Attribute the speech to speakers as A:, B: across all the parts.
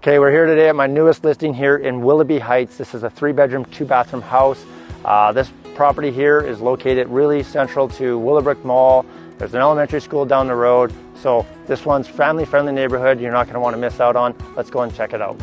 A: Okay, we're here today at my newest listing here in Willoughby Heights. This is a 3-bedroom, 2-bathroom house. This property here is located really central to Willowbrook Mall. There's an elementary school down the road. So this one's family-friendly neighborhood you're not going to want to miss out on. Let's go and check it out.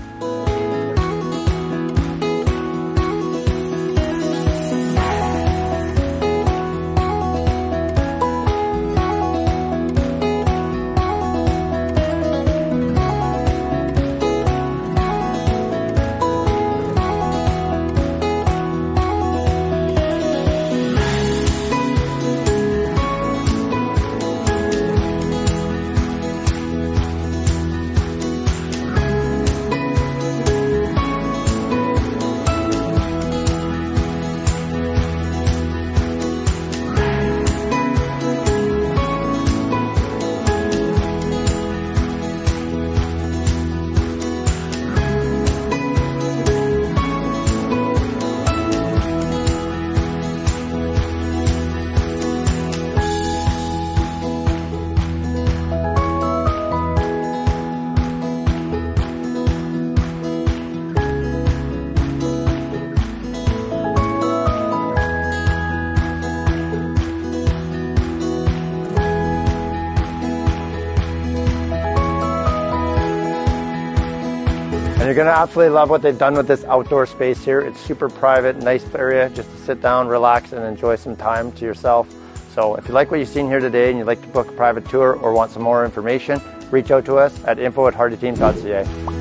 A: And you're going to absolutely love what they've done with this outdoor space here. It's super private, nice area just to sit down, relax, and enjoy some time to yourself. So if you like what you've seen here today and you'd like to book a private tour or want some more information, reach out to us at info@hardyteam.ca.